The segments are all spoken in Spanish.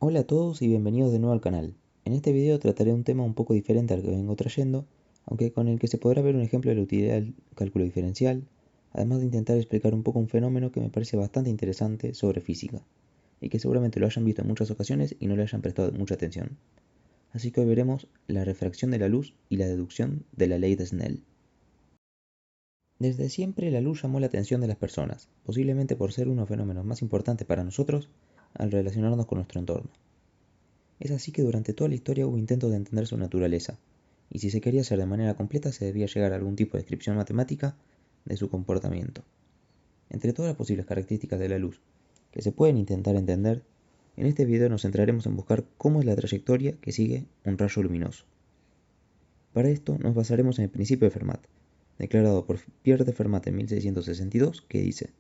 Hola a todos y bienvenidos de nuevo al canal. En este video trataré un tema un poco diferente al que vengo trayendo, aunque con el que se podrá ver un ejemplo de la utilidad del cálculo diferencial, además de intentar explicar un poco un fenómeno que me parece bastante interesante sobre física, y que seguramente lo hayan visto en muchas ocasiones y no le hayan prestado mucha atención. Así que hoy veremos la refracción de la luz y la deducción de la ley de Snell. Desde siempre la luz llamó la atención de las personas, posiblemente por ser uno de los fenómenos más importantes para nosotros al relacionarnos con nuestro entorno. Es así que durante toda la historia hubo intentos de entender su naturaleza, y si se quería hacer de manera completa se debía llegar a algún tipo de descripción matemática de su comportamiento. Entre todas las posibles características de la luz que se pueden intentar entender, en este video nos centraremos en buscar cómo es la trayectoria que sigue un rayo luminoso. Para esto nos basaremos en el principio de Fermat, declarado por Pierre de Fermat en 1662, que dice: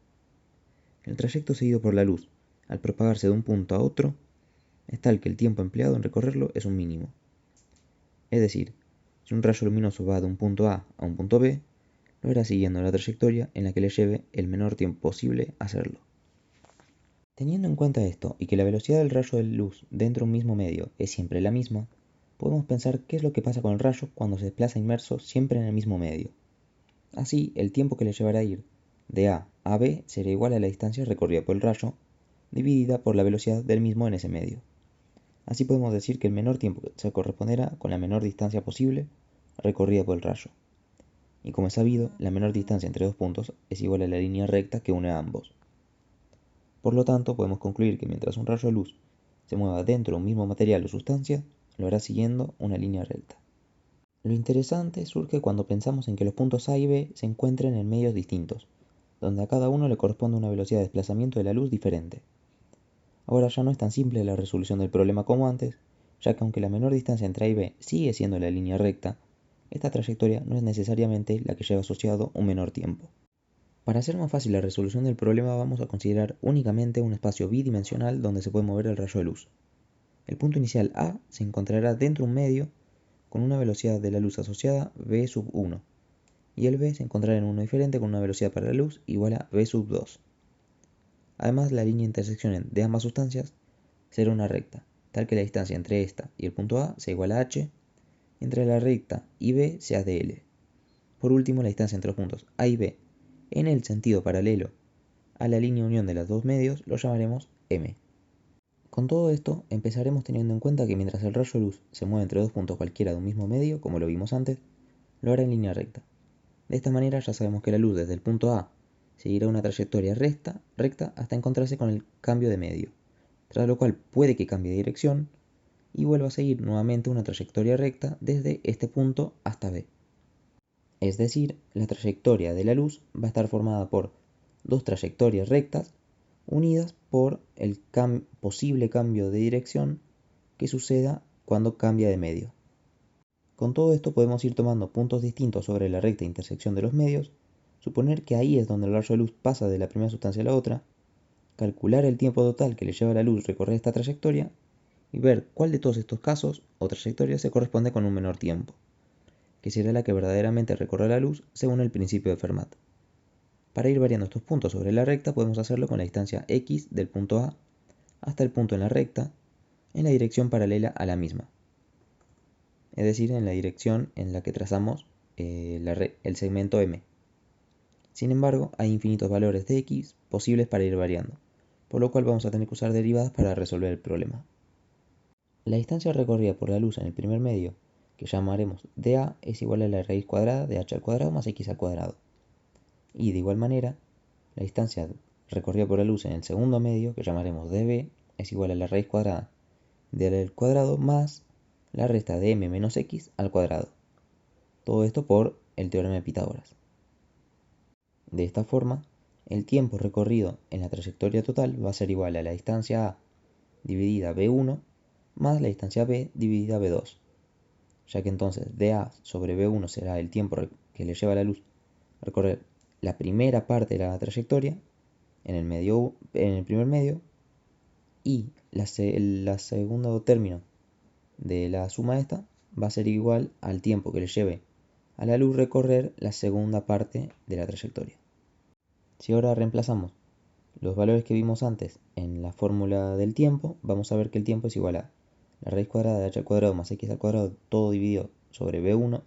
el trayecto seguido por la luz, al propagarse de un punto a otro, es tal que el tiempo empleado en recorrerlo es un mínimo. Es decir, si un rayo luminoso va de un punto A a un punto B, lo hará siguiendo la trayectoria en la que le lleve el menor tiempo posible hacerlo. Teniendo en cuenta esto y que la velocidad del rayo de luz dentro de un mismo medio es siempre la misma, podemos pensar qué es lo que pasa con el rayo cuando se desplaza inmerso siempre en el mismo medio. Así, el tiempo que le llevará a ir de A a B será igual a la distancia recorrida por el rayo, dividida por la velocidad del mismo en ese medio. Así podemos decir que el menor tiempo se corresponderá con la menor distancia posible recorrida por el rayo. Y como es sabido, la menor distancia entre dos puntos es igual a la línea recta que une a ambos. Por lo tanto, podemos concluir que mientras un rayo de luz se mueva dentro de un mismo material o sustancia, lo hará siguiendo una línea recta. Lo interesante surge cuando pensamos en que los puntos A y B se encuentren en medios distintos, donde a cada uno le corresponde una velocidad de desplazamiento de la luz diferente. Ahora ya no es tan simple la resolución del problema como antes, ya que aunque la menor distancia entre A y B sigue siendo la línea recta, esta trayectoria no es necesariamente la que lleva asociado un menor tiempo. Para hacer más fácil la resolución del problema vamos a considerar únicamente un espacio bidimensional donde se puede mover el rayo de luz. El punto inicial A se encontrará dentro de un medio con una velocidad de la luz asociada v sub 1, y el B se encontrará en uno diferente con una velocidad para la luz igual a v sub 2. Además, la línea de intersección de ambas sustancias será una recta, tal que la distancia entre esta y el punto A sea igual a h, y entre la recta y B sea dl. Por último, la distancia entre los puntos A y B en el sentido paralelo a la línea unión de los dos medios lo llamaremos m. Con todo esto, empezaremos teniendo en cuenta que mientras el rayo de luz se mueve entre dos puntos cualquiera de un mismo medio, como lo vimos antes, lo hará en línea recta. De esta manera ya sabemos que la luz desde el punto A seguirá una trayectoria recta hasta encontrarse con el cambio de medio, tras lo cual puede que cambie de dirección y vuelva a seguir nuevamente una trayectoria recta desde este punto hasta B. Es decir, la trayectoria de la luz va a estar formada por dos trayectorias rectas unidas por el posible cambio de dirección que suceda cuando cambia de medio. Con todo esto podemos ir tomando puntos distintos sobre la recta intersección de los medios, suponer que ahí es donde el rayo de luz pasa de la primera sustancia a la otra, calcular el tiempo total que le lleva a la luz recorrer esta trayectoria y ver cuál de todos estos casos o trayectorias se corresponde con un menor tiempo, que será la que verdaderamente recorre la luz según el principio de Fermat. Para ir variando estos puntos sobre la recta podemos hacerlo con la distancia x del punto A hasta el punto en la recta en la dirección paralela a la misma, es decir, en la dirección en la que trazamos el segmento M. Sin embargo, hay infinitos valores de x posibles para ir variando, por lo cual vamos a tener que usar derivadas para resolver el problema. La distancia recorrida por la luz en el primer medio, que llamaremos dA, es igual a la raíz cuadrada de h al cuadrado más x al cuadrado. Y de igual manera, la distancia recorrida por la luz en el segundo medio, que llamaremos dB, es igual a la raíz cuadrada de l al cuadrado más la resta de m menos x al cuadrado. Todo esto por el teorema de Pitágoras. De esta forma, el tiempo recorrido en la trayectoria total va a ser igual a la distancia a dividida b1 más la distancia b dividida b2, ya que entonces dA sobre b1 será el tiempo que le lleva a la luz a recorrer la primera parte de la trayectoria en el primer medio, y el segundo término de la suma esta va a ser igual al tiempo que le lleve a la luz recorrer la segunda parte de la trayectoria. Si ahora reemplazamos los valores que vimos antes en la fórmula del tiempo, vamos a ver que el tiempo es igual a la raíz cuadrada de h al cuadrado más x al cuadrado, todo dividido sobre b1,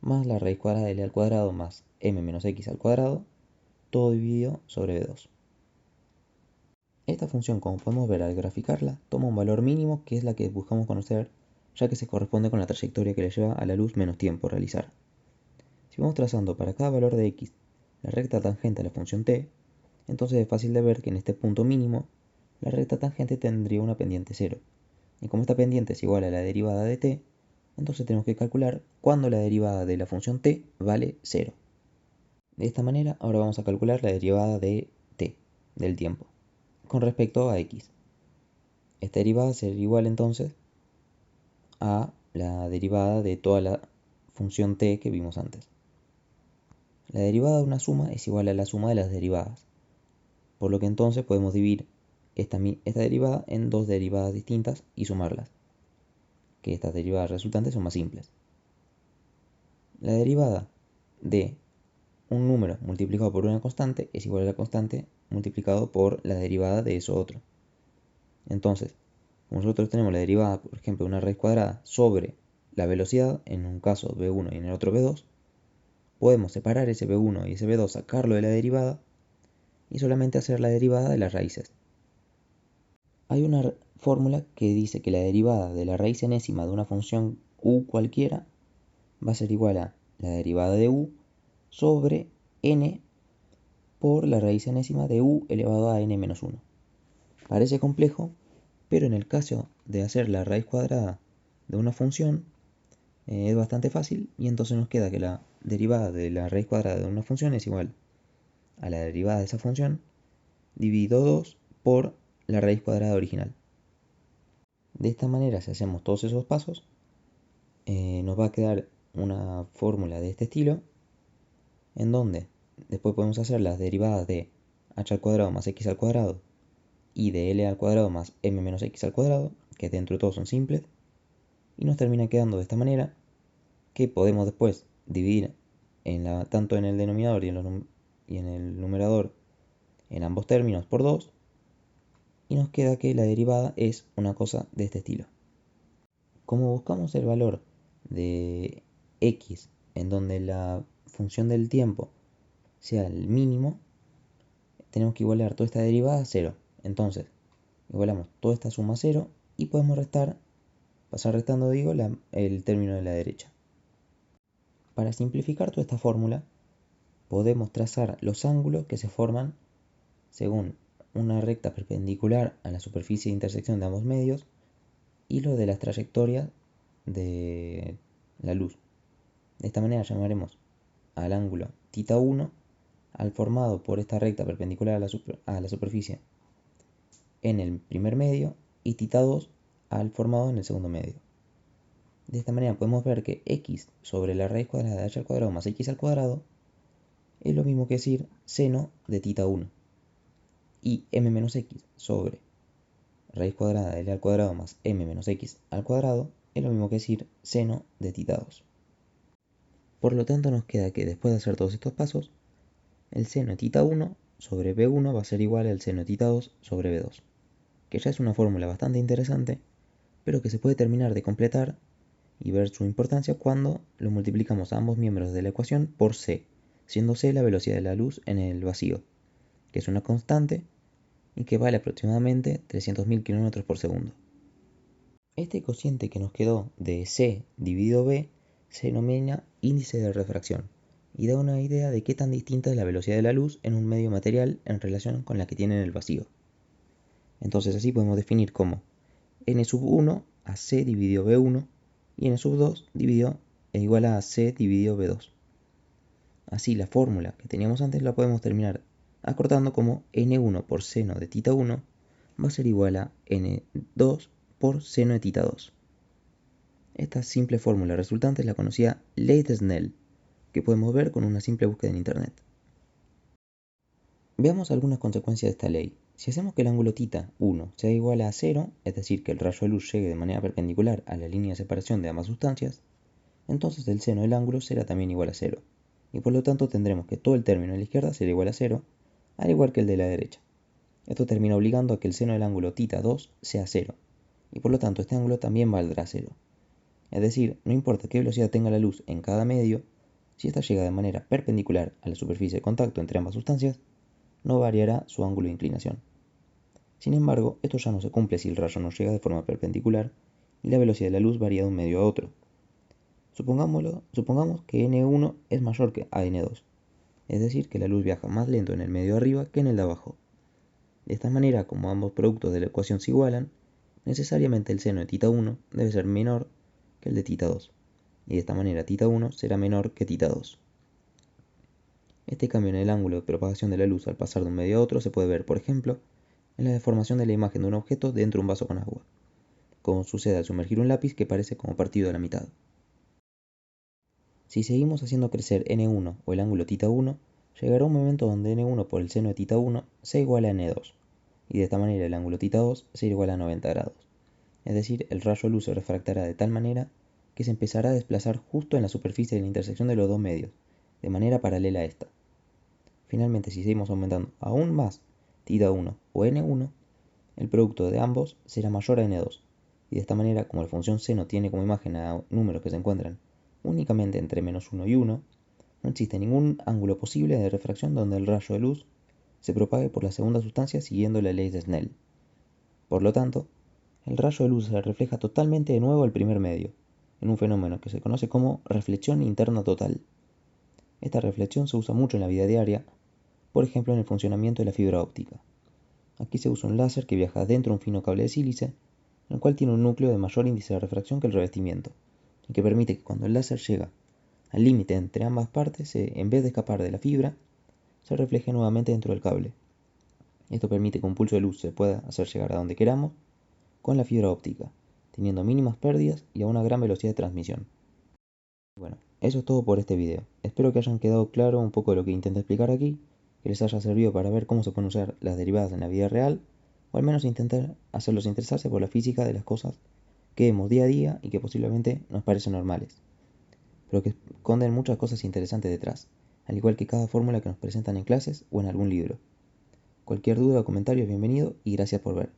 más la raíz cuadrada de l al cuadrado más m menos x al cuadrado, todo dividido sobre b2. Esta función, como podemos ver al graficarla, toma un valor mínimo que es la que buscamos conocer, ya que se corresponde con la trayectoria que le lleva a la luz menos tiempo a realizar. Si vamos trazando para cada valor de x la recta tangente a la función t, entonces es fácil de ver que en este punto mínimo la recta tangente tendría una pendiente 0. Y como esta pendiente es igual a la derivada de t, entonces tenemos que calcular cuándo la derivada de la función t vale 0. De esta manera, ahora vamos a calcular la derivada de t, del tiempo, con respecto a x. Esta derivada será igual entonces a la derivada de toda la función t que vimos antes. La derivada de una suma es igual a la suma de las derivadas, por lo que entonces podemos dividir esta derivada en dos derivadas distintas y sumarlas, que estas derivadas resultantes son más simples. La derivada de un número multiplicado por una constante es igual a la constante multiplicado por la derivada de eso otro. Entonces, como nosotros tenemos la derivada, por ejemplo, de una raíz cuadrada sobre la velocidad, en un caso v1 y en el otro v2, podemos separar ese v1 y ese v2, sacarlo de la derivada y solamente hacer la derivada de las raíces. Hay una fórmula que dice que la derivada de la raíz enésima de una función u cualquiera va a ser igual a la derivada de u sobre n por la raíz enésima de u elevado a n menos 1. Parece complejo, pero en el caso de hacer la raíz cuadrada de una función es bastante fácil, y entonces nos queda que la derivada de la raíz cuadrada de una función es igual a la derivada de esa función dividido 2 por la raíz cuadrada original. De esta manera, si hacemos todos esos pasos, nos va a quedar una fórmula de este estilo, en donde después podemos hacer las derivadas de h al cuadrado más x al cuadrado y de l al cuadrado más m menos x al cuadrado, que dentro de todo son simples, y nos termina quedando de esta manera, que podemos después dividir tanto en el denominador y en el numerador en ambos términos por 2, y nos queda que la derivada es una cosa de este estilo. Como buscamos el valor de x en donde la función del tiempo sea el mínimo, tenemos que igualar toda esta derivada a 0. Entonces, igualamos toda esta suma a 0 y podemos pasar restando, el término de la derecha. Para simplificar toda esta fórmula, podemos trazar los ángulos que se forman según una recta perpendicular a la superficie de intersección de ambos medios y lo de las trayectorias de la luz. De esta manera llamaremos al ángulo θ1 al formado por esta recta perpendicular a la superficie en el primer medio y θ2 al formado en el segundo medio. De esta manera podemos ver que x sobre la raíz cuadrada de h al cuadrado más x al cuadrado es lo mismo que decir seno de θ1, y m menos x sobre raíz cuadrada de l al cuadrado más m menos x al cuadrado es lo mismo que decir seno de θ2. Por lo tanto, nos queda que después de hacer todos estos pasos, el seno de θ1 sobre b1 va a ser igual al seno de θ2 sobre b2, que ya es una fórmula bastante interesante, pero que se puede terminar de completar y ver su importancia cuando lo multiplicamos a ambos miembros de la ecuación por c, siendo c la velocidad de la luz en el vacío, que es una constante y que vale aproximadamente 300.000 km por segundo. Este cociente que nos quedó de c dividido b se denomina índice de refracción y da una idea de qué tan distinta es la velocidad de la luz en un medio material en relación con la que tiene en el vacío. Entonces así podemos definir como n sub 1 a c dividido b1 y n sub 2 es igual a c dividido b2. Así la fórmula que teníamos antes la podemos terminar acortando como n1 por seno de θ1 va a ser igual a n2 por seno de θ2. Esta simple fórmula resultante es la conocida ley de Snell, que podemos ver con una simple búsqueda en internet. Veamos algunas consecuencias de esta ley. Si hacemos que el ángulo θ1 sea igual a 0, es decir, que el rayo de luz llegue de manera perpendicular a la línea de separación de ambas sustancias, entonces el seno del ángulo será también igual a 0, y por lo tanto tendremos que todo el término de la izquierda será igual a 0, al igual que el de la derecha. Esto termina obligando a que el seno del ángulo θ2 sea 0, y por lo tanto este ángulo también valdrá 0. Es decir, no importa qué velocidad tenga la luz en cada medio, si ésta llega de manera perpendicular a la superficie de contacto entre ambas sustancias, no variará su ángulo de inclinación. Sin embargo, esto ya no se cumple si el rayo no llega de forma perpendicular y la velocidad de la luz varía de un medio a otro. Supongamos que n1 es mayor que a n2, es decir, que la luz viaja más lento en el medio de arriba que en el de abajo. De esta manera, como ambos productos de la ecuación se igualan, necesariamente el seno de θ1 debe ser menor que el de θ2, y de esta manera θ1 será menor que θ2. Este cambio en el ángulo de propagación de la luz al pasar de un medio a otro se puede ver, por ejemplo, en la deformación de la imagen de un objeto dentro de un vaso con agua, como sucede al sumergir un lápiz que parece como partido a la mitad. Si seguimos haciendo crecer n1 o el ángulo θ1, llegará un momento donde n1 por el seno de θ1 sea igual a n2, y de esta manera el ángulo θ2 será igual a 90 grados. Es decir, el rayo de luz se refractará de tal manera que se empezará a desplazar justo en la superficie de la intersección de los dos medios, de manera paralela a esta. Finalmente, si seguimos aumentando aún más θ1 o n1, el producto de ambos será mayor a n2, y de esta manera, como la función seno tiene como imagen a números que se encuentran únicamente entre -1 y 1, no existe ningún ángulo posible de refracción donde el rayo de luz se propague por la segunda sustancia siguiendo la ley de Snell. Por lo tanto, el rayo de luz se refleja totalmente de nuevo al primer medio, en un fenómeno que se conoce como reflexión interna total. Esta reflexión se usa mucho en la vida diaria, por ejemplo en el funcionamiento de la fibra óptica. Aquí se usa un láser que viaja dentro de un fino cable de sílice, el cual tiene un núcleo de mayor índice de refracción que el revestimiento, y que permite que cuando el láser llega al límite entre ambas partes, en vez de escapar de la fibra, se refleje nuevamente dentro del cable. Esto permite que un pulso de luz se pueda hacer llegar a donde queramos con la fibra óptica, teniendo mínimas pérdidas y a una gran velocidad de transmisión. Bueno, eso es todo por este video. Espero que hayan quedado claro un poco de lo que intenté explicar aquí, que les haya servido para ver cómo se pueden usar las derivadas en la vida real, o al menos intentar hacerlos interesarse por la física de las cosas que vemos día a día y que posiblemente nos parecen normales, pero que esconden muchas cosas interesantes detrás, al igual que cada fórmula que nos presentan en clases o en algún libro. Cualquier duda o comentario es bienvenido y gracias por ver.